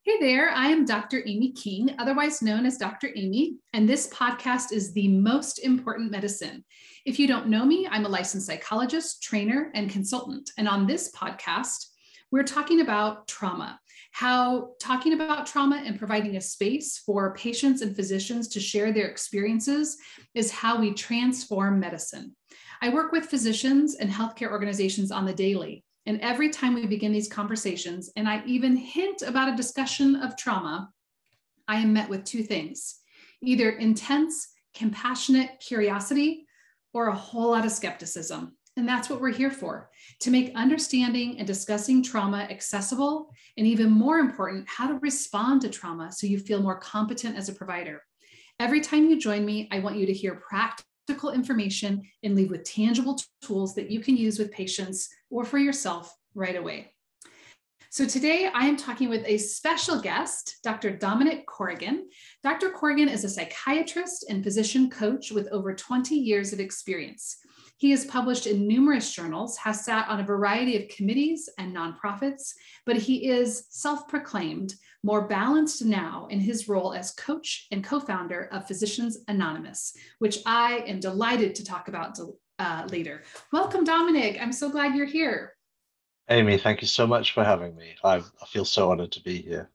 Hey there, I am Dr. Amy King, otherwise known as Dr. Amy, and this podcast is The Most Important Medicine. If you don't know me, I'm a licensed psychologist, trainer, and consultant. And on this podcast, we're talking about trauma, how talking about trauma and providing a space for patients and physicians to share their experiences is how we transform medicine. I work with physicians and healthcare organizations on the daily. And every time we begin these conversations, and I even hint about a discussion of trauma, I am met with two things: either intense, compassionate curiosity or a whole lot of skepticism. And that's what we're here for, to make understanding and discussing trauma accessible, and even more important, how to respond to trauma so you feel more competent as a provider. Every time you join me, I want you to hear practical information and leave with tangible tools that you can use with patients or for yourself right away. So today I am talking with a special guest, Dr. Dominic Corrigan. Dr. Corrigan is a psychiatrist and physician coach with over 20 years of experience. He has published in numerous journals, has sat on a variety of committees and nonprofits, but he is self-proclaimed more balanced now in his role as coach and co-founder of Physicians Anonymous, which I am delighted to talk about later. Welcome, Dominic. I'm so glad you're here. Amy, thank you so much for having me. I feel so honored to be here.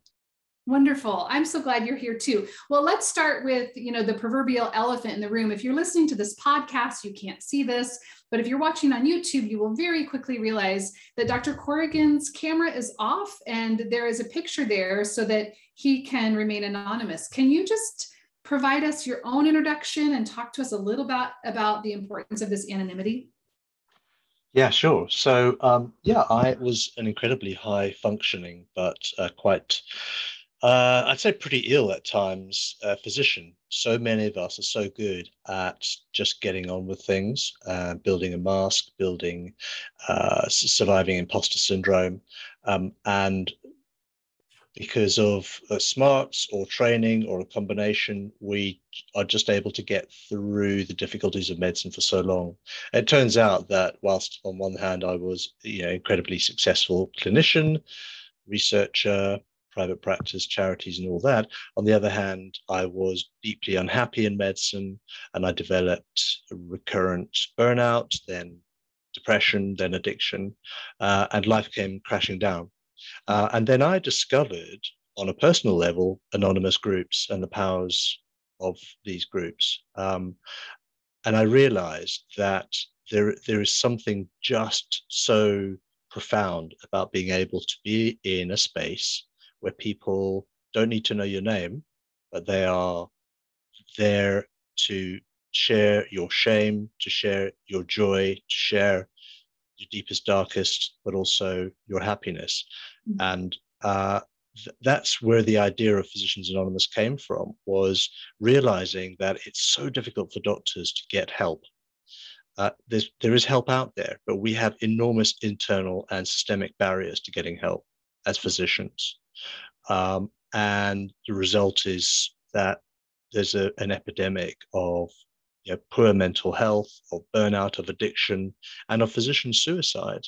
Wonderful. I'm so glad you're here too. Well, let's start with, the proverbial elephant in the room. If you're listening to this podcast, you can't see this, but if you're watching on YouTube, you will very quickly realize that Dr. Corrigan's camera is off and there is a picture there so that he can remain anonymous. Can you just provide us your own introduction and talk to us a little bit about the importance of this anonymity? Yeah, sure. So, I was an incredibly high functioning, but quite, I'd say pretty ill at times, physician. So many of us are so good at just getting on with things, building a mask, surviving imposter syndrome. And because of smarts or training or a combination, we are just able to get through the difficulties of medicine for so long. It turns out that whilst on one hand I was, incredibly successful clinician, researcher, private practice, charities, and all that, on the other hand, I was deeply unhappy in medicine, and I developed recurrent burnout, then depression, then addiction, and life came crashing down. And then I discovered on a personal level anonymous groups and the powers of these groups. And I realized that there is something just so profound about being able to be in a space where people don't need to know your name, but they are there to share your shame, to share your joy, to share your deepest, darkest, but also your happiness. And that's where the idea of Physicians Anonymous came from, was realizing that it's so difficult for doctors to get help. There is help out there, but we have enormous internal and systemic barriers to getting help as physicians. And the result is that there's an epidemic of poor mental health, of burnout, of addiction, and of physician suicide.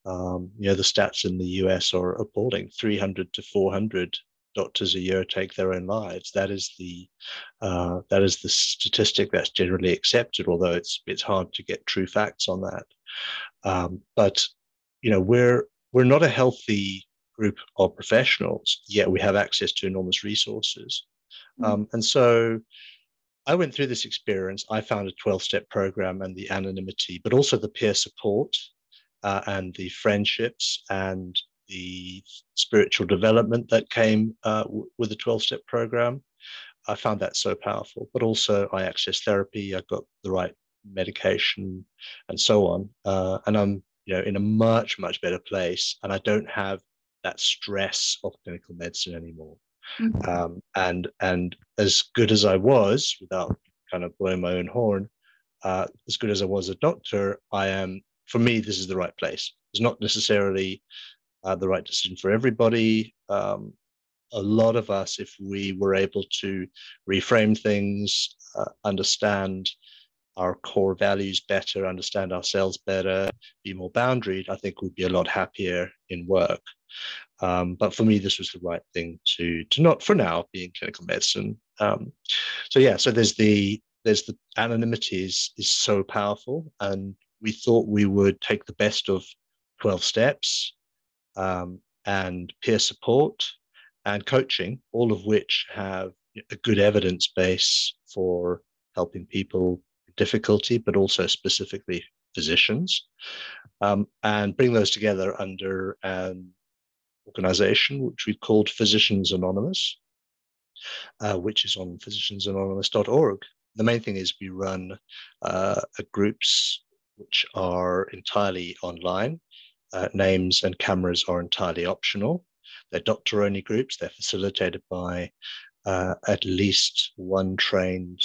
The stats in the US are appalling. 300 to 400 doctors a year take their own lives. That is the statistic that's generally accepted, although it's hard to get true facts on that. But we're not a healthy group of professionals, yet we have access to enormous resources. And so I went through this experience. I found a 12-step program and the anonymity, but also the peer support and the friendships and the spiritual development that came with the 12-step program. I found that so powerful, but also I accessed therapy. I got the right medication and so on. And I'm in a much, much better place. And I don't have that stress of clinical medicine anymore. Mm-hmm. And as good as I was, without kind of blowing my own horn, as good as I was a doctor, for me, this is the right place. It's not necessarily the right decision for everybody. A lot of us, if we were able to reframe things, understand our core values better, understand ourselves better, be more boundaried, I think we'd be a lot happier in work. But for me, this was the right thing to not, for now, be in clinical medicine. So there's the anonymity is so powerful, and we thought we would take the best of 12 steps, and peer support and coaching, all of which have a good evidence base for helping people with difficulty, but also specifically physicians, and bring those together under an organization which we called Physicians Anonymous, which is on physiciansanonymous.org. The main thing is we run groups which are entirely online. Names and cameras are entirely optional. They're doctor-only groups. They're facilitated by at least one trained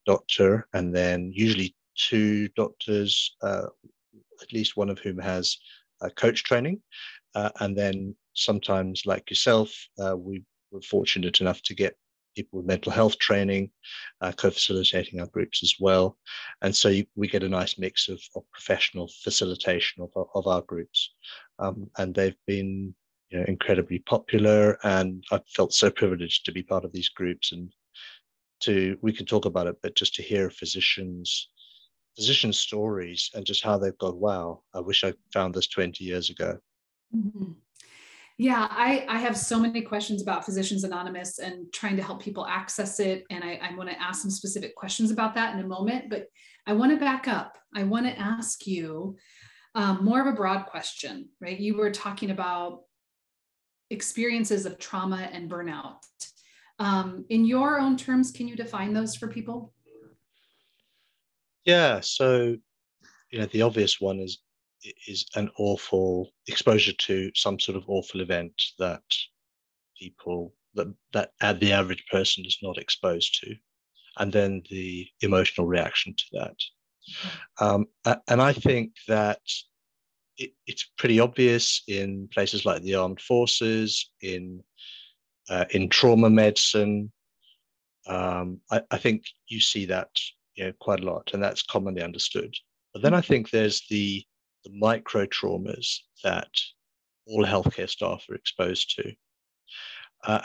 doctor, and then usually two doctors, at least one of whom has coach training. And then sometimes, like yourself, we were fortunate enough to get people with mental health training, co-facilitating our groups as well. And so we get a nice mix of professional facilitation of our groups. And they've been incredibly popular, and I felt so privileged to be part of these groups, and we can talk about it, but just to hear physician stories and just how they've gone, wow, I wish I found this 20 years ago. Mm-hmm. Yeah, I have so many questions about Physicians Anonymous and trying to help people access it. And I want to ask some specific questions about that in a moment, but I want to back up. I want to ask you more of a broad question, right? You were talking about experiences of trauma and burnout. In your own terms, can you define those for people? Yeah, so the obvious one is an awful exposure to some sort of awful event that that the average person is not exposed to, and then the emotional reaction to that. And I think that it's pretty obvious in places like the armed forces, in trauma medicine. I think you see that quite a lot, and that's commonly understood. But then I think there's the micro traumas that all healthcare staff are exposed to.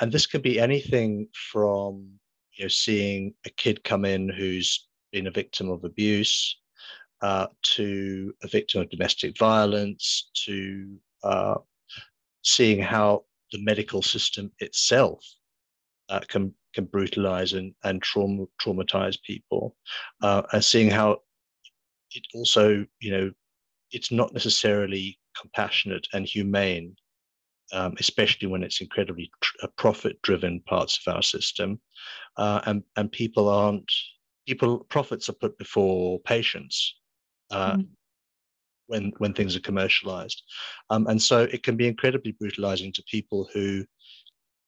And this can be anything from seeing a kid come in who's been a victim of abuse, to a victim of domestic violence, to seeing how the medical system itself can brutalize and traumatize people, and seeing how it also, it's not necessarily compassionate and humane, especially when it's incredibly profit-driven parts of our system, and profits are put before patients when things are commercialized, and so it can be incredibly brutalizing to people who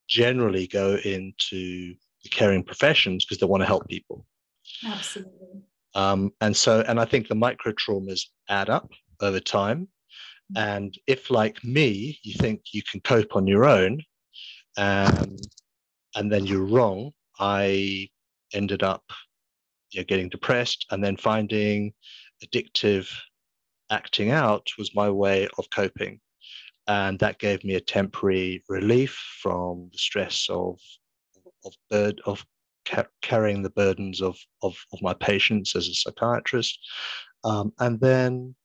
generally go into the caring professions because they want to help people. Absolutely. And I think the micro traumas add up over time. And if, like me, you think you can cope on your own, and then you're wrong, I ended up getting depressed, and then finding addictive acting out was my way of coping. And that gave me a temporary relief from the stress of carrying the burdens of my patients as a psychiatrist. And then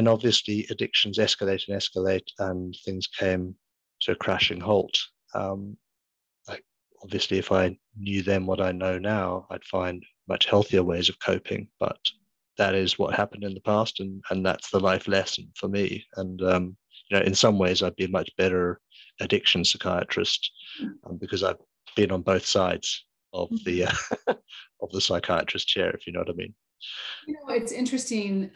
obviously addictions escalate, and things came to a crashing halt. Obviously, if I knew then what I know now, I'd find much healthier ways of coping, but that is what happened in the past, and that's the life lesson for me. And in some ways I'd be a much better addiction psychiatrist, because I've been on both sides of the of the psychiatrist chair, if you know what I mean. It's interesting.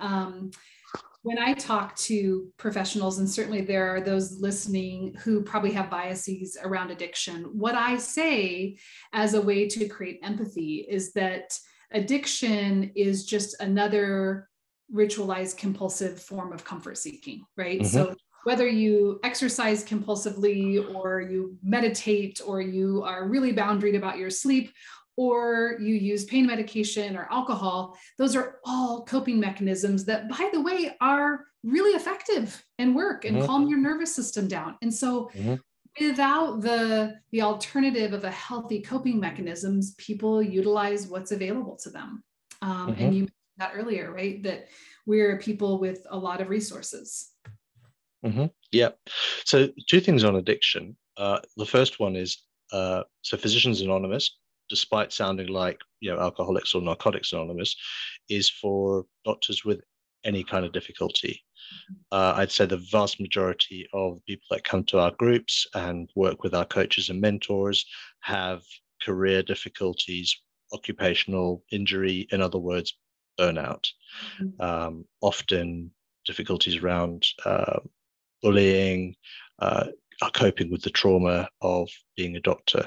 When I talk to professionals, and certainly there are those listening who probably have biases around addiction, what I say as a way to create empathy is that addiction is just another ritualized compulsive form of comfort seeking, right? Mm-hmm. So whether you exercise compulsively, or you meditate, or you are really boundaried about your sleep, or you use pain medication or alcohol, those are all coping mechanisms that, by the way, are really effective and work and calm your nervous system down. And so without the alternative of a healthy coping mechanisms, people utilize what's available to them. And you mentioned that earlier, right? That we're people with a lot of resources. Yeah. So 2 things on addiction. The first one is, so Physicians Anonymous, despite sounding like, Alcoholics or Narcotics Anonymous, is for doctors with any kind of difficulty. I'd say the vast majority of people that come to our groups and work with our coaches and mentors have career difficulties, occupational injury, in other words, burnout, often difficulties around bullying, are coping with the trauma of being a doctor.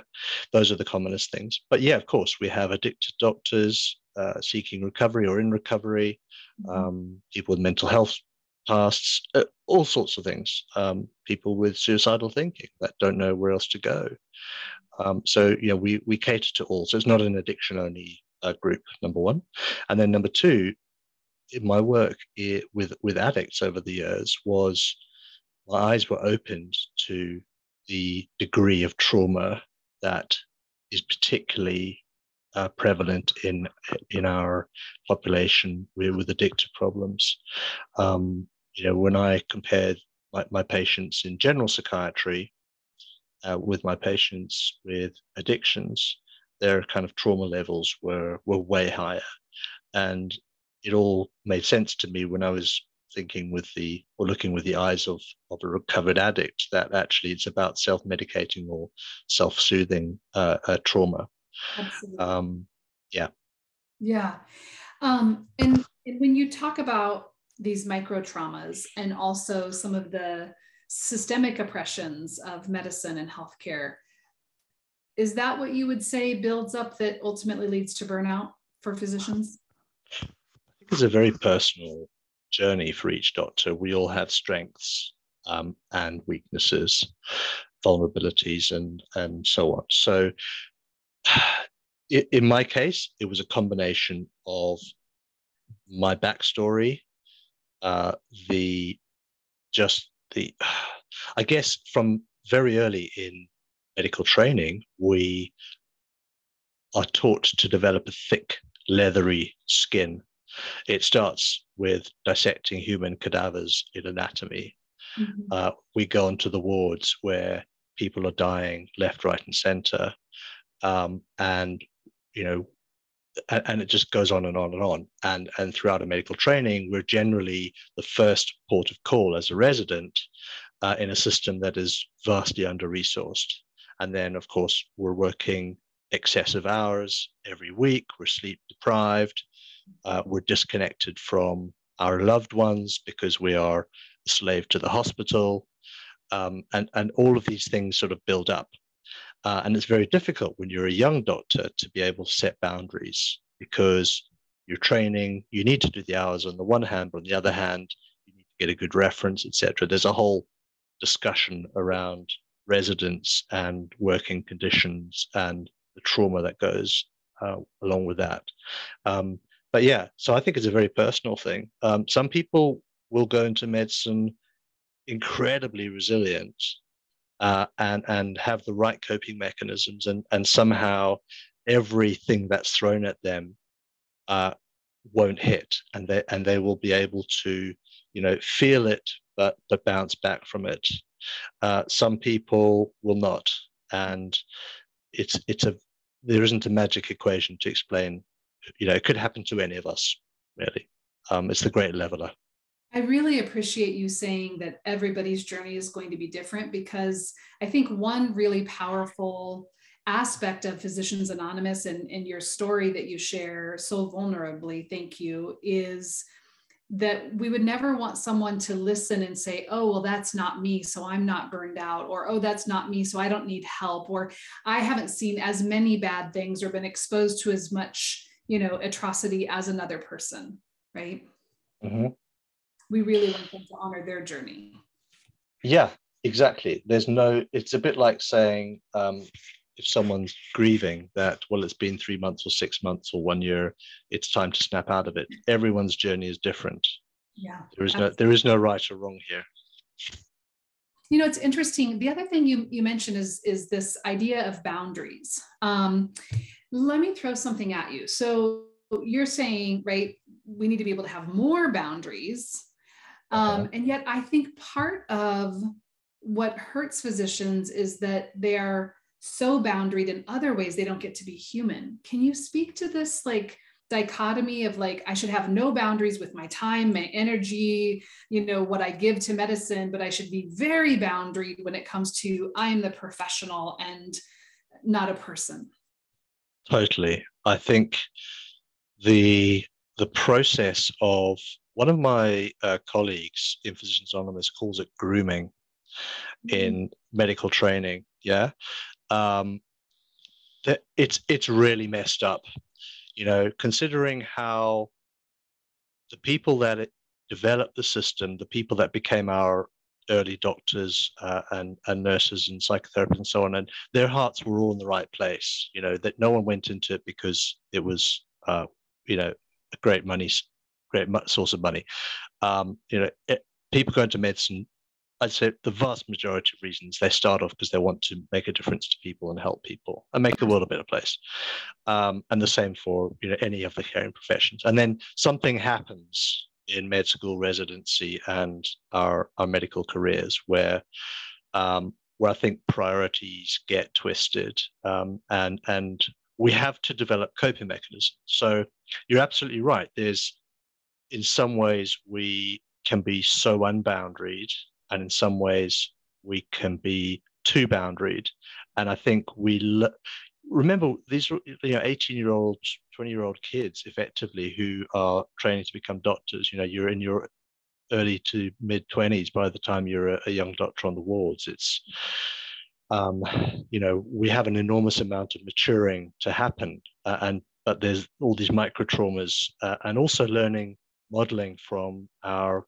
Those are the commonest things. But yeah, of course, we have addicted doctors seeking recovery or in recovery, people with mental health pasts, all sorts of things, people with suicidal thinking that don't know where else to go. So, we cater to all. So it's not an addiction-only group, number one. And then number two, in my work with addicts over the years was my eyes were opened to the degree of trauma that is particularly prevalent in our population with addictive problems. When I compared my patients in general psychiatry with my patients with addictions, their kind of trauma levels were way higher, and it all made sense to me when I was looking with the eyes of a recovered addict, that actually it's about self-medicating or self-soothing trauma. Absolutely. Yeah. Yeah. And when you talk about these micro traumas and also some of the systemic oppressions of medicine and healthcare, is that what you would say builds up that ultimately leads to burnout for physicians? I think it's a very personal journey for each doctor. We all have strengths and weaknesses, vulnerabilities, and so on. So in my case, it was a combination of my backstory, I guess from very early in medical training, we are taught to develop a thick, leathery skin. It starts with dissecting human cadavers in anatomy. We go onto the wards where people are dying left, right, and center. And it just goes on and on and on. And throughout a medical training, we're generally the first port of call as a resident in a system that is vastly under-resourced. And then, of course, we're working excessive hours every week. We're sleep deprived. We're disconnected from our loved ones because we are a slave to the hospital. And all of these things sort of build up. And it's very difficult when you're a young doctor to be able to set boundaries, because you're training, you need to do the hours on the one hand, but on the other hand, you need to get a good reference, etc. There's a whole discussion around residents and working conditions and the trauma that goes along with that. But yeah, so I think it's a very personal thing. Some people will go into medicine incredibly resilient and have the right coping mechanisms, and somehow everything that's thrown at them won't hit, and they will be able to feel it but bounce back from it. Some people will not, and there isn't a magic equation to explain. It could happen to any of us, really. It's the great leveler. I really appreciate you saying that everybody's journey is going to be different, because I think one really powerful aspect of Physicians Anonymous and your story that you share so vulnerably, thank you, is that we would never want someone to listen and say, oh, well, that's not me, so I'm not burned out, or, oh, that's not me, so I don't need help, or I haven't seen as many bad things or been exposed to as much, atrocity as another person, right? We really want them to honor their journey. Yeah, exactly. It's a bit like saying, if someone's grieving that, well, it's been 3 months or 6 months or 1 year, it's time to snap out of it. Everyone's journey is different. Yeah. There is no right or wrong here. You know, it's interesting. The other thing you mentioned is this idea of boundaries. Let me throw something at you. So you're saying, right, we need to be able to have more boundaries. And yet I think part of what hurts physicians is that they are so boundaried in other ways, they don't get to be human. Can you speak to this like dichotomy of like, I should have no boundaries with my time, my energy, you know, what I give to medicine, but I should be very boundaried when it comes to I'm the professional and not a person? Totally. I think the process of, one of my colleagues in Physicians Anonymous calls it grooming in medical training. Yeah. That it's really messed up, you know, considering how the people that developed the system, the people that became our early doctors and nurses and psychotherapists and so on, and their hearts were all in the right place, you know, that no one went into it because it was, you know, a great source of money. You know, people go into medicine, I'd say the vast majority of reasons they start off because they want to make a difference to people and help people and make the world a better place. And the same for, you know, any of the caring professions. And then something happens in med school residency and our medical careers where I think priorities get twisted, and we have to develop coping mechanisms. So you're absolutely right. There's, in some ways, we can be so unboundaried, and in some ways we can be too boundaried. And I think remember, these are, you know, 18-year-old, 20-year-old kids effectively who are training to become doctors. You know, you're in your early to mid 20s by the time you're a young doctor on the wards. It's you know, we have an enormous amount of maturing to happen, but there's all these micro traumas, and also learning modeling from our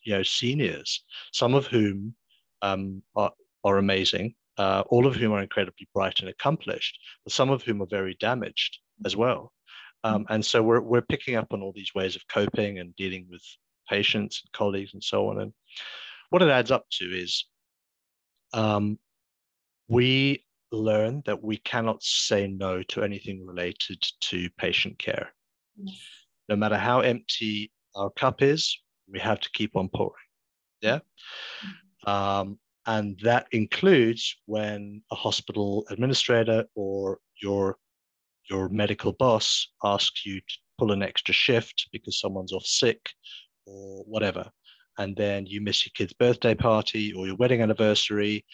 you know, seniors, some of whom are amazing, all of whom are incredibly bright and accomplished, but some of whom are very damaged as well. And so we're picking up on all these ways of coping and dealing with patients and colleagues and so on. And what it adds up to is we learn that we cannot say no to anything related to patient care. No matter how empty our cup is, we have to keep on pouring. Yeah. And that includes when a hospital administrator or your medical boss asks you to pull an extra shift because someone's off sick or whatever, and then you miss your kid's birthday party or your wedding anniversary,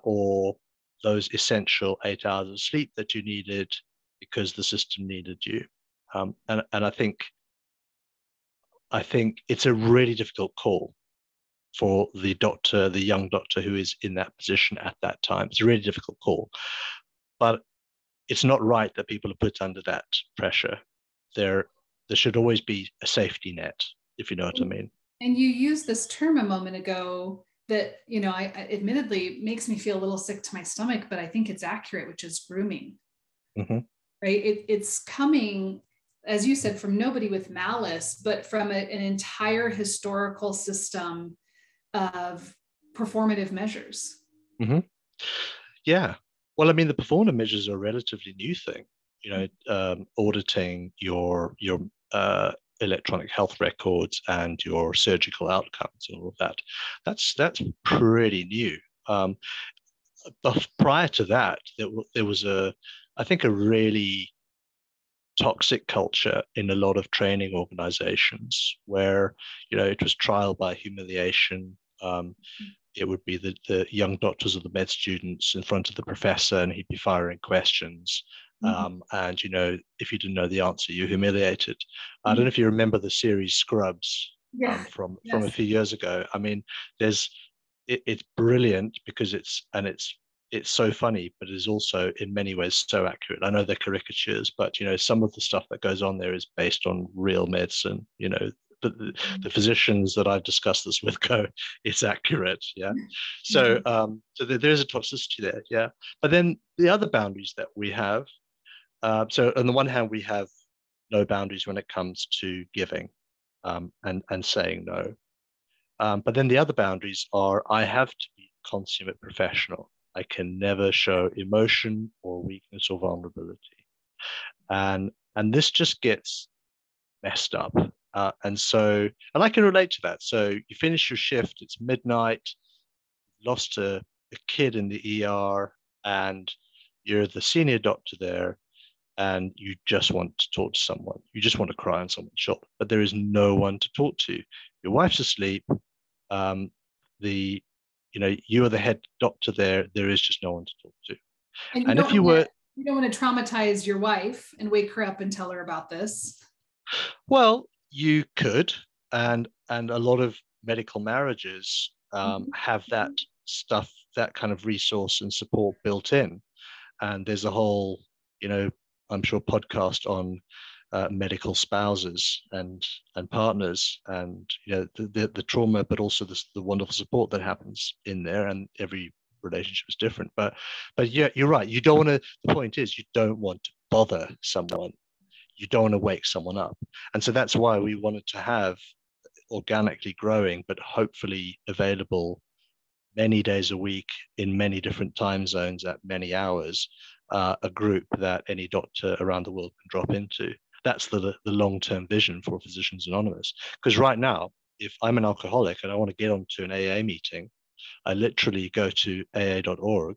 or those essential 8 hours of sleep that you needed because the system needed you. And I think it's a really difficult call for the young doctor who is in that position at that time. It's a really difficult call, but it's not right that people are put under that pressure. There should always be a safety net, if you know what I mean. And you used this term a moment ago that, you know, I admittedly makes me feel a little sick to my stomach, but I think it's accurate, which is grooming. Mm-hmm. Right? It's coming, as you said, from nobody with malice, but from an entire historical system of performative measures. Mm-hmm. Yeah. Well, I mean, the performative measures are a relatively new thing. You know, auditing your electronic health records and your surgical outcomes and all of that. That's pretty new. But prior to that, there was I think a really toxic culture in a lot of training organizations where, you know, it was trial by humiliation. It would be the young doctors or the med students in front of the professor, and he'd be firing questions. And, you know, if you didn't know the answer, you humiliated. I don't know if you remember the series Scrubs from a few years ago. I mean, it's brilliant because it's so funny, but it is also in many ways so accurate. I know they're caricatures, but, you know, some of the stuff that goes on there is based on real medicine, you know, the physicians that I've discussed this with go, it's accurate. Yeah. So, there's a toxicity there. Yeah. But then the other boundaries that we have, so on the one hand, we have no boundaries when it comes to giving, and saying no. But then the other boundaries are I have to be consummate professional. I can never show emotion or weakness or vulnerability. And this just gets messed up. And I can relate to that. So you finish your shift, it's midnight, lost a kid in the ER, and you're the senior doctor there, and you just want to talk to someone. You just want to cry on someone's shoulder, but there is no one to talk to. Your wife's asleep. You are the head doctor there. There is just no one to talk to. And if you were, you don't want to traumatize your wife and wake her up and tell her about this. Well, you could, and a lot of medical marriages have that stuff, that kind of resource and support built in. And there's a whole, I'm sure, podcast on medical spouses and partners, and the trauma, but also the wonderful support that happens in there. And every relationship is different. But yeah, you're right. You don't want to. The point is, you don't want to bother someone. You don't want to wake someone up. And so that's why we wanted to have organically growing, but hopefully available many days a week in many different time zones at many hours, a group that any doctor around the world can drop into. That's the long-term vision for Physicians Anonymous. Because right now, if I'm an alcoholic and I want to get onto an AA meeting, I literally go to aa.org,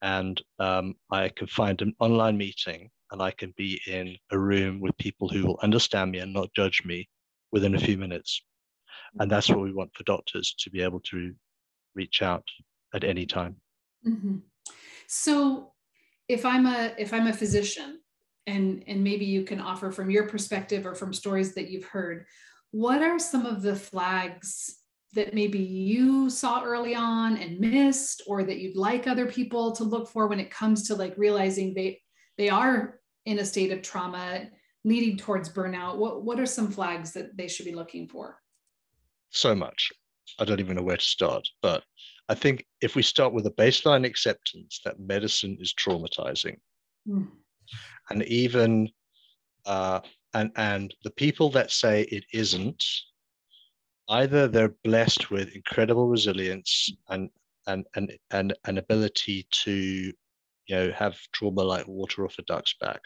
and I can find an online meeting, and I can be in a room with people who will understand me and not judge me within a few minutes. And that's what we want for doctors, to be able to reach out at any time. Mm-hmm. So if I'm a physician, and maybe you can offer from your perspective or from stories that you've heard, what are some of the flags that maybe you saw early on and missed, or that you'd like other people to look for when it comes to like realizing they are in a state of trauma leading towards burnout? What are some flags that they should be looking for? So much. I don't even know where to start. But I think if we start with a baseline acceptance that medicine is traumatizing, and even and the people that say it isn't, either they're blessed with incredible resilience and an ability to have trauma like water off a duck's back,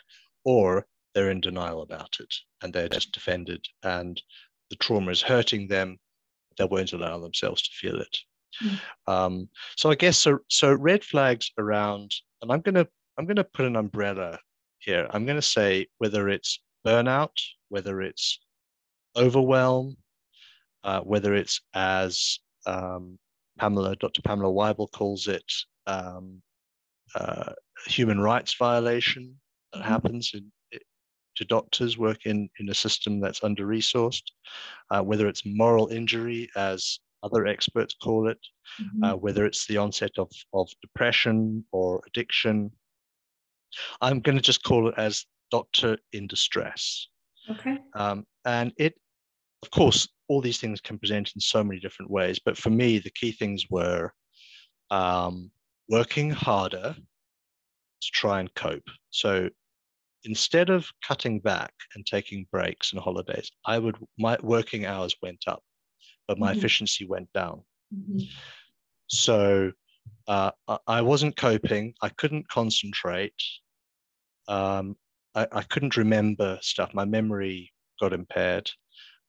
or they're in denial about it and they're just defended, and the trauma is hurting them. They won't allow themselves to feel it. So I guess so red flags around, and I'm gonna put an umbrella here. I'm gonna say whether it's burnout, whether it's overwhelm, whether it's, as Dr. Pamela Weibel calls it, human rights violation that happens to doctors work in a system that's under-resourced, whether it's moral injury, as other experts call it, whether it's the onset of depression or addiction. I'm going to just call it as doctor in distress. Okay. And it, of course, all these things can present in so many different ways, but for me, the key things were working harder to try and cope. So instead of cutting back and taking breaks and holidays, my working hours went up, but my efficiency went down. So I wasn't coping. I couldn't concentrate. I couldn't remember stuff. My memory got impaired.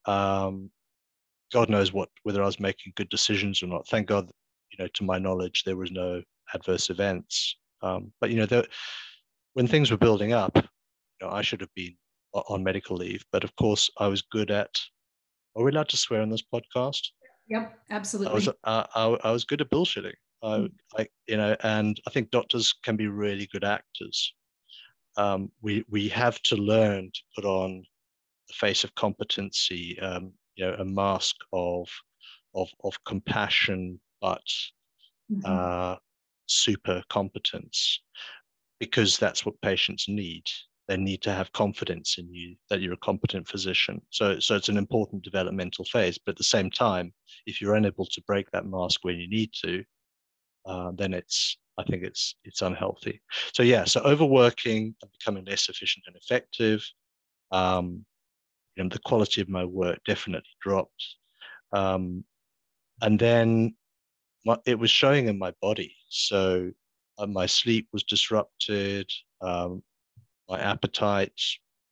God knows whether I was making good decisions or not. Thank God, to my knowledge, there was no adverse events. But when things were building up, I should have been on medical leave. But of course, I was good at. Are we allowed to swear on this podcast? Yep, absolutely. I was good at bullshitting. And I think doctors can be really good actors. We have to learn to put on the face of competency, a mask of compassion, but super competence, because that's what patients need. they need to have confidence in you that you're a competent physician. So it's an important developmental phase. But at the same time, if you're unable to break that mask when you need to, then I think it's unhealthy. So yeah, so overworking and becoming less efficient and effective. The quality of my work definitely dropped. And then it was showing in my body. So my sleep was disrupted. My appetite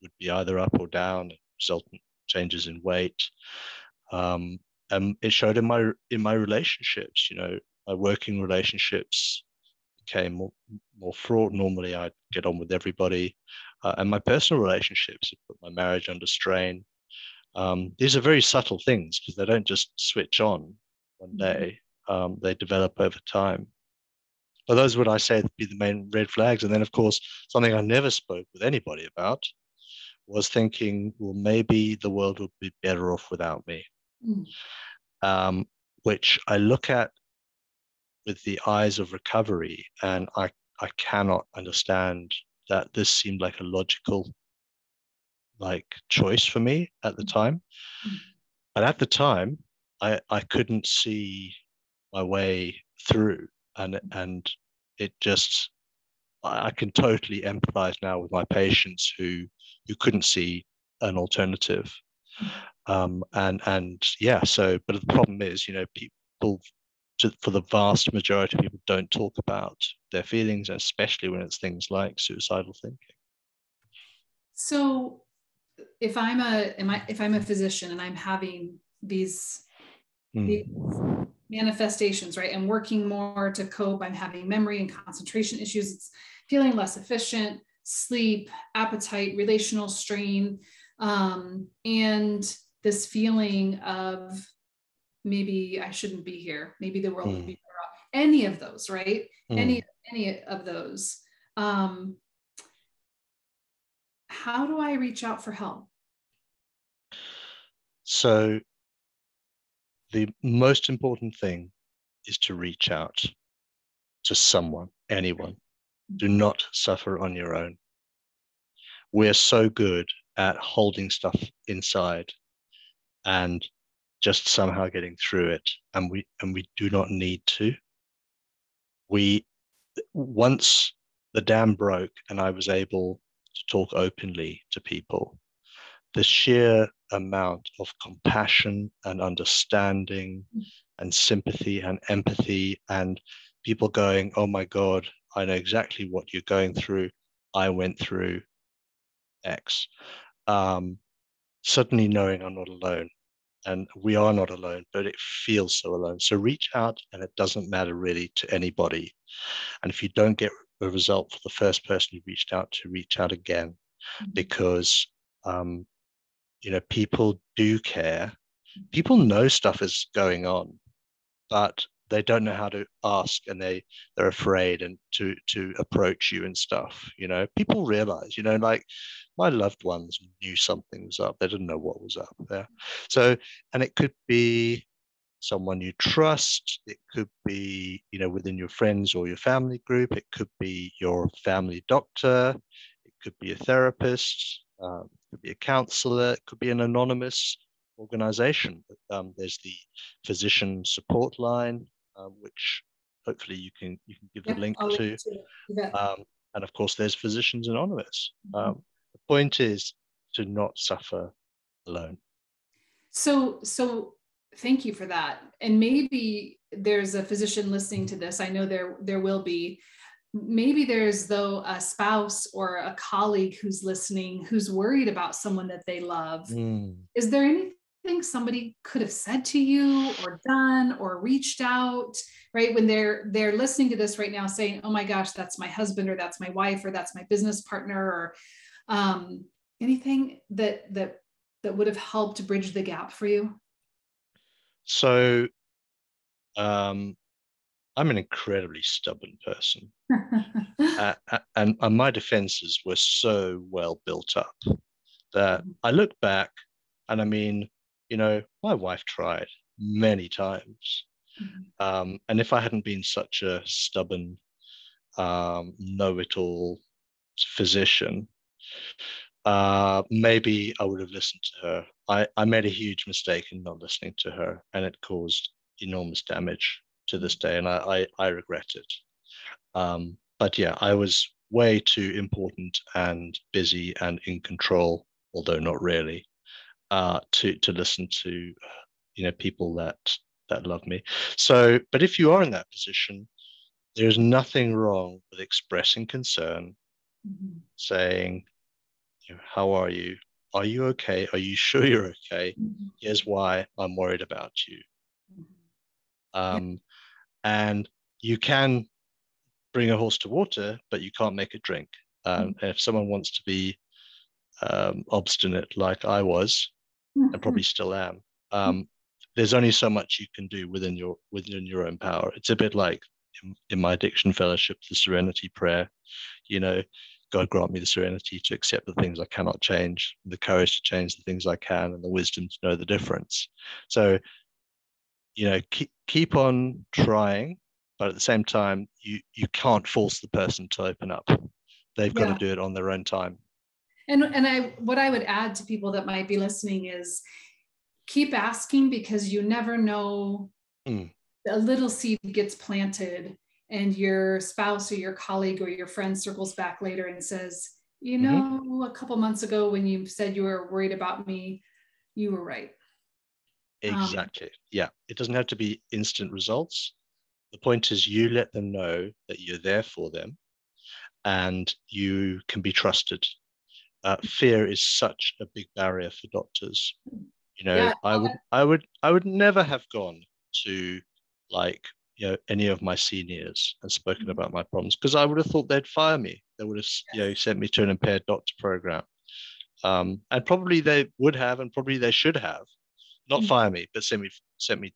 would be either up or down, resultant changes in weight. And it showed in my relationships. My working relationships became more fraught. Normally, I'd get on with everybody, and my personal relationships put my marriage under strain. These are very subtle things because they don't just switch on one day. They develop over time. But those would I say be the main red flags. And then, of course, something I never spoke with anybody about was thinking, well, maybe the world would be better off without me, which I look at with the eyes of recovery, and I cannot understand that this seemed like a logical choice for me at the time. But at the time, I couldn't see my way through, and it just, I can totally empathize now with my patients who couldn't see an alternative. And yeah, so, but the problem is, people, for the vast majority of people, don't talk about their feelings, especially when it's things like suicidal thinking. So if I'm a physician and I'm having these manifestations, right, and working more to cope, I'm having memory and concentration issues, it's feeling less efficient, sleep, appetite, relational strain, and this feeling of maybe I shouldn't be here, maybe the world would be better off. Any of those, right? Any of those. How do I reach out for help? So the most important thing is to reach out to someone, anyone. Do not suffer on your own. We're so good at holding stuff inside and just somehow getting through it, and we do not need to. Once the dam broke and I was able to talk openly to people, the sheer amount of compassion and understanding and sympathy and empathy, and people going, oh my God, I know exactly what you're going through. I went through X. Suddenly knowing I'm not alone. And we are not alone, but it feels so alone. So reach out, and it doesn't matter really to anybody. And if you don't get a result for the first person you reached out to, reach out again, because people do care. People know stuff is going on, but they don't know how to ask, and they're afraid and to approach you and stuff. People realize, like my loved ones knew something was up. They didn't know what was up there. So, and it could be someone you trust. It could be, within your friends or your family group. It could be your family doctor. It could be a therapist. It could be a counselor. It could be an anonymous organization. There's the physician support line, which hopefully you can give the link to. And of course, there's Physicians Anonymous. The point is to not suffer alone. So thank you for that. And maybe there's a physician listening to this. I know there will be. Maybe there's, though, a spouse or a colleague who's listening, who's worried about someone that they love. Is there anything somebody could have said to you or done or reached out, right? When they're listening to this right now saying, oh my gosh, that's my husband, or that's my wife, or that's my business partner, or anything that would have helped bridge the gap for you? So I'm an incredibly stubborn person. And my defenses were so well built up that I look back, and I mean, my wife tried many times. And if I hadn't been such a stubborn, know-it-all physician, maybe I would have listened to her. I made a huge mistake in not listening to her, and it caused enormous damage to this day, and I regret it. But yeah, I was way too important and busy and in control, although not really, to listen to people that love me. So, but if you are in that position, there's nothing wrong with expressing concern, saying, how are you? Are you okay? Are you sure you're okay? Here's why I'm worried about you. And you can bring a horse to water, but you can't make it drink. And if someone wants to be obstinate like I was, and probably still am, there's only so much you can do within your own power. It's a bit like in my addiction fellowship, the Serenity Prayer. God grant me the serenity to accept the things I cannot change, the courage to change the things I can, and the wisdom to know the difference. So, keep on trying, but at the same time, you can't force the person to open up. They've got to do it on their own time. And what I would add to people that might be listening is keep asking, because you never know. A little seed gets planted, and your spouse or your colleague or your friend circles back later and says, a couple months ago when you said you were worried about me, you were right. Exactly. Yeah. It doesn't have to be instant results. The point is you let them know that you're there for them and you can be trusted. Fear is such a big barrier for doctors. I would never have gone to any of my seniors and spoken about my problems, because I would have thought they'd fire me. They would have sent me to an impaired doctor program. And probably they would have, and probably they should have, not fire me, but sent me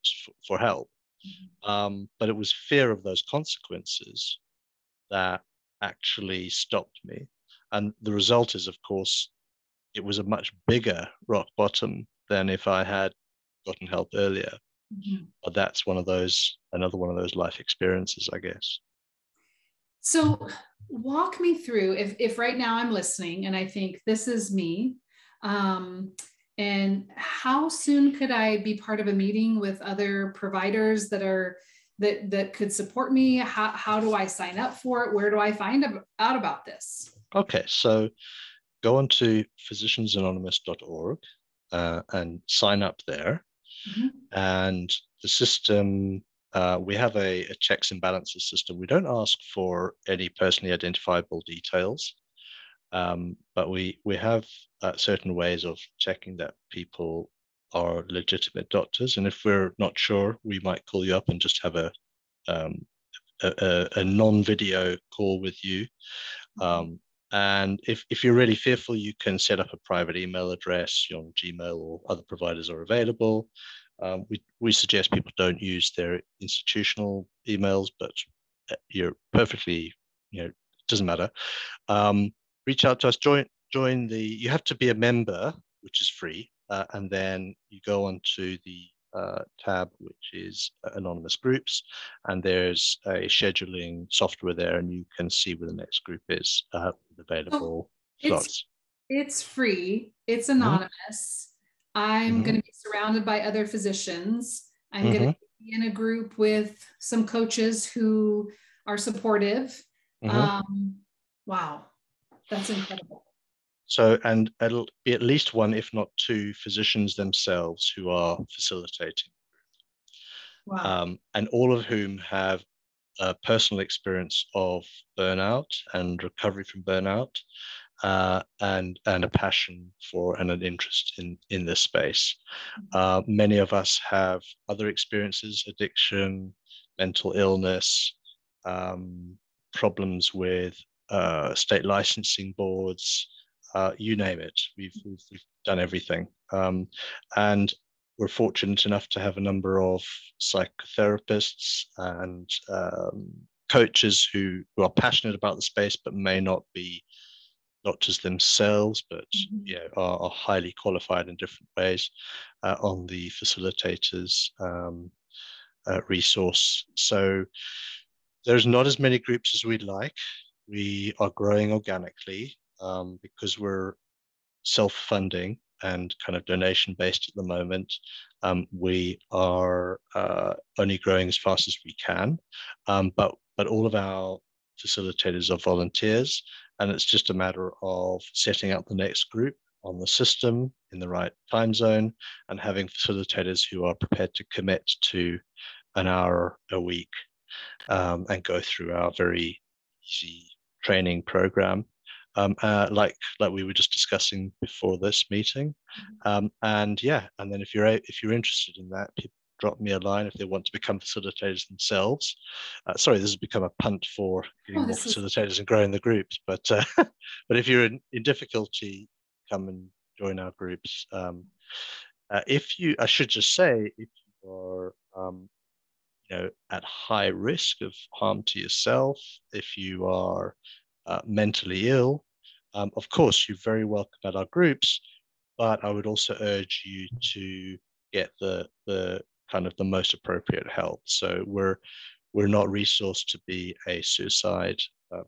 for help. But it was fear of those consequences that actually stopped me. And the result is, of course, it was a much bigger rock bottom than if I had gotten help earlier. But that's another one of those life experiences, I guess. So walk me through, if right now I'm listening and I think this is me, and how soon could I be part of a meeting with other providers that could support me? How do I sign up for it? Where do I find out about this? Okay, so go on to physiciansanonymous.org and sign up there. And the system, we have a checks and balances system. We don't ask for any personally identifiable details, but we have certain ways of checking that people are legitimate doctors. And if we're not sure, we might call you up and just have a non-video call with you. And if you're really fearful, you can set up a private email address on Gmail, or other providers are available. We suggest people don't use their institutional emails, but you're perfectly, it doesn't matter. Reach out to us, join you have to be a member, which is free. And then you go onto the tab, which is anonymous groups, and there's a scheduling software there, and you can see where the next group is available slots. It's free. It's anonymous. I'm going to be surrounded by other physicians. I'm going to be in a group with some coaches who are supportive. Wow, that's incredible. So, and it'll be at least one, if not two, physicians themselves who are facilitating. Wow. And all of whom have a personal experience of burnout and recovery from burnout, and a passion for and an interest in this space. Many of us have other experiences: addiction, mental illness, problems with state licensing boards, you name it. We've done everything. And we're fortunate enough to have a number of psychotherapists and coaches who are passionate about the space, but may not be doctors themselves, but are highly qualified in different ways on the facilitators resource. So there's not as many groups as we'd like. We are growing organically. because we're self-funding and kind of donation-based at the moment. We are only growing as fast as we can, but all of our facilitators are volunteers, and it's just a matter of setting up the next group on the system in the right time zone and having facilitators who are prepared to commit to an hour a week and go through our very easy training program, like we were just discussing before this meeting. And then if you're interested in that, people drop me a line if they want to become facilitators themselves. Sorry, this has become a punt for getting more facilitators and growing the groups. But but if you're in difficulty, come and join our groups. I should just say, if you are at high risk of harm to yourself, if you are mentally ill, of course, you're very welcome at our groups, but I would also urge you to get the kind of the most appropriate help. So we're not resourced to be a suicide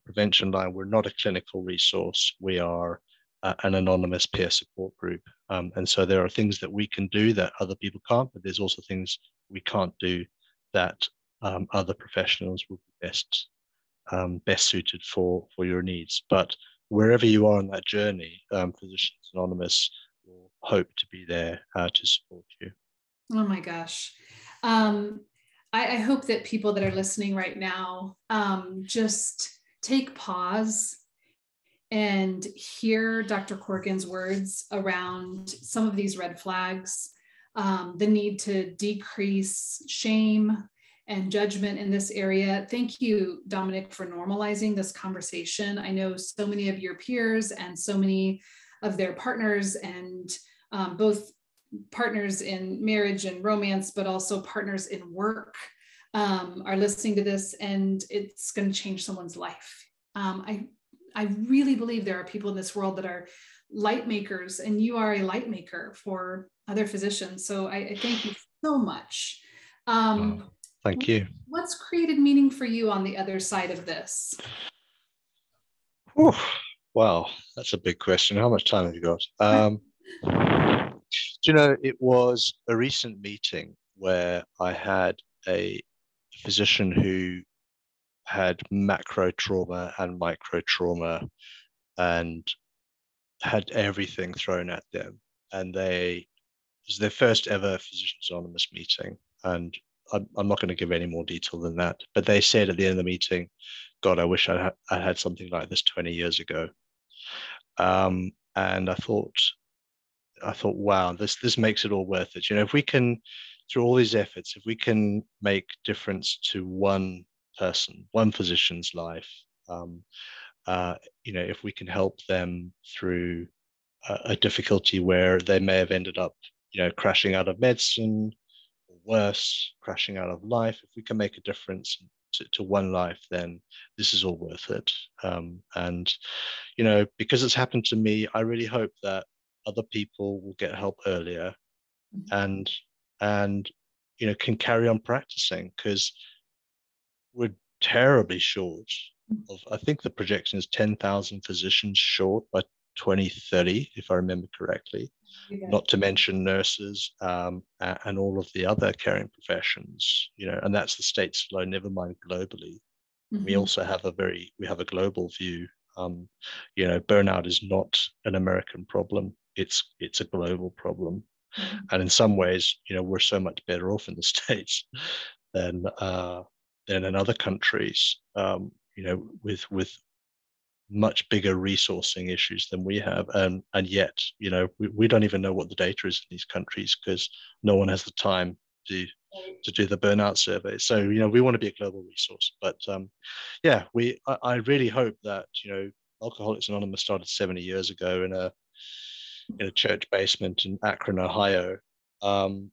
prevention line. We're not a clinical resource. We are an anonymous peer support group. And so there are things that we can do that other people can't, but there's also things we can't do that other professionals will be best suited for your needs. But wherever you are on that journey, Physicians Anonymous will hope to be there to support you. Oh my gosh. I hope that people that are listening right now just take pause and hear Dr. Corrigan's words around some of these red flags, the need to decrease shame and judgment in this area. Thank you, Dominic, for normalizing this conversation. I know so many of your peers and so many of their partners, and both partners in marriage and romance, but also partners in work, are listening to this, and it's going to change someone's life. I really believe there are people in this world that are light makers, and you are a light maker for other physicians. So I thank you so much. Thank you. What's created meaning for you on the other side of this? Wow, that's a big question. How much time have you got? It was a recent meeting where I had a physician who had macro trauma and micro trauma and had everything thrown at them. And it was their first ever Physicians Anonymous meeting. And I'm not going to give any more detail than that. But they said at the end of the meeting, God, I wish I had something like this 20 years ago. And I thought, wow, this makes it all worth it. If we can, through all these efforts, if we can make difference to one person, one physician's life, if we can help them through a difficulty where they may have ended up, crashing out of medicine, or worse, crashing out of life, if we can make a difference to one life, then this is all worth it. And because it's happened to me, I really hope that other people will get help earlier and can carry on practicing, because we're terribly short of, I think the projection is 10,000 physicians short by 2030, if I remember correctly, not to mention nurses and all of the other caring professions, and that's the States alone, never mind globally. We also have a global view. Burnout is not an American problem. It's a global problem. And in some ways, we're so much better off in the States than in other countries, with much bigger resourcing issues than we have. And yet, we don't even know what the data is in these countries, because no one has the time to do the burnout survey. So, we want to be a global resource. But I really hope that, Alcoholics Anonymous started 70 years ago in a church basement in Akron, Ohio. And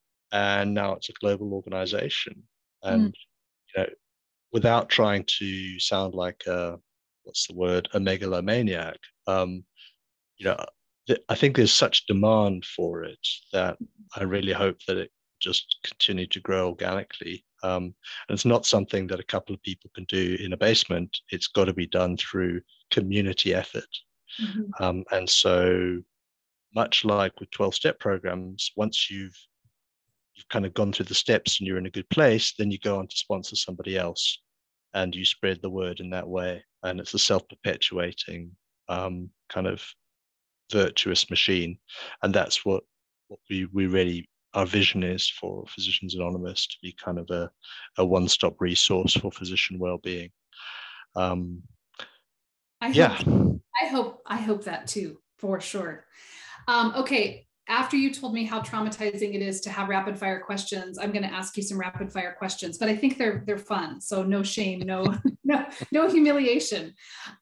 now it's a global organization. And, without trying to sound like a megalomaniac, I think there's such demand for it that I really hope that it just continue to grow organically. And it's not something that a couple of people can do in a basement. It's got to be done through community effort. And so much like with 12-step programs, once you've kind of gone through the steps and you're in a good place, then you go on to sponsor somebody else and you spread the word in that way. And it's a self-perpetuating kind of virtuous machine. And that's what we really, our vision is for Physicians Anonymous, to be kind of a one-stop resource for physician well-being. I hope that too, for sure. Okay. After you told me how traumatizing it is to have rapid fire questions, I'm going to ask you some rapid fire questions, but I think they're fun. So no shame, no humiliation.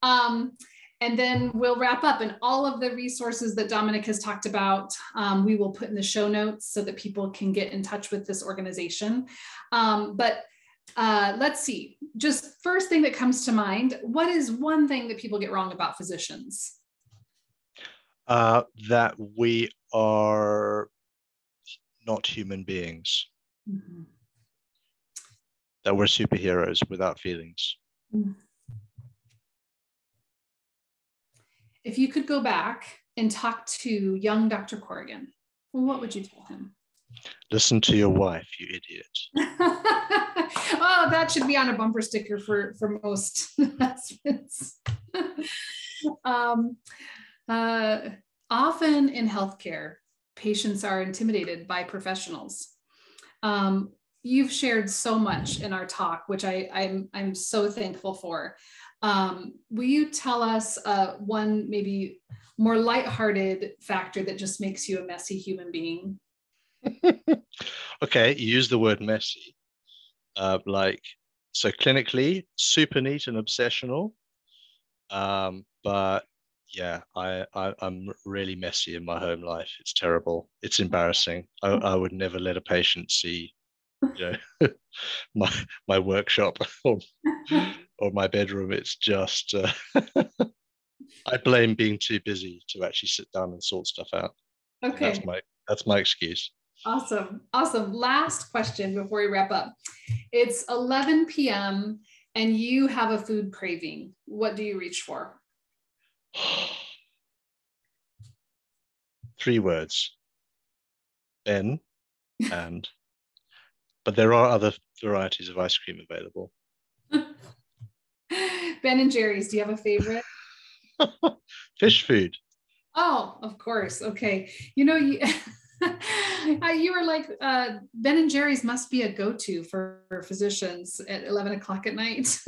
And then we'll wrap up, and all of the resources that Dominic has talked about, we will put in the show notes so that people can get in touch with this organization. But let's see, just first thing that comes to mind, what is one thing that people get wrong about physicians? That we are not human beings. Mm-hmm. That we're superheroes without feelings. Mm-hmm. If you could go back and talk to young Dr. Corrigan, what would you tell him? Listen to your wife, you idiot. Oh, that should be on a bumper sticker for most husbands. Often in healthcare, patients are intimidated by professionals. You've shared so much in our talk, which I'm so thankful for. Will you tell us one maybe more lighthearted factor that just makes you a messy human being? Okay, you use the word messy. So clinically, super neat and obsessional. But yeah, I'm really messy in my home life. It's terrible. It's embarrassing. I would never let a patient see, my workshop or my bedroom. It's just I blame being too busy to actually sit down and sort stuff out. Okay, that's my excuse. Awesome. Last question before we wrap up. It's 11 p.m. and you have a food craving. What do you reach for? 3 words. Ben and, but there are other varieties of ice cream available. Ben and Jerry's, do you have a favorite? Fish food. Oh, of course. Okay. You were like, Ben and Jerry's must be a go-to for physicians at 11 o'clock at night.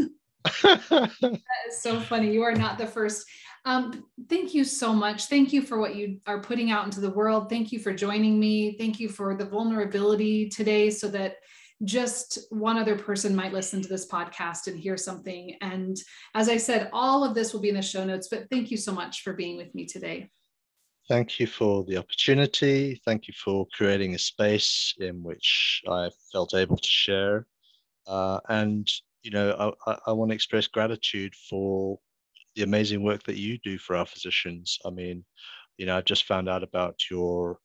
That is so funny. You are not the first. Thank you so much. Thank you for what you are putting out into the world. Thank you for joining me. Thank you for the vulnerability today so that just one other person might listen to this podcast and hear something. And as I said, all of this will be in the show notes, but thank you so much for being with me today. Thank you for the opportunity. Thank you for creating a space in which I felt able to share. And I want to express gratitude for the amazing work that you do for our physicians. I mean, I've just found out about your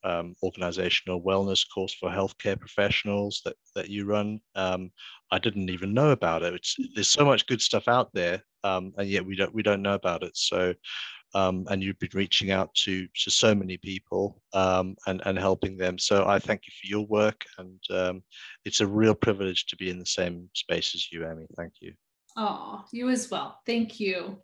organizational wellness course for healthcare professionals that you run. I didn't even know about it. There's so much good stuff out there, and yet we don't know about it. So, and you've been reaching out to so many people and helping them. So I thank you for your work, and it's a real privilege to be in the same space as you, Amy. Thank you. Oh, you as well. Thank you.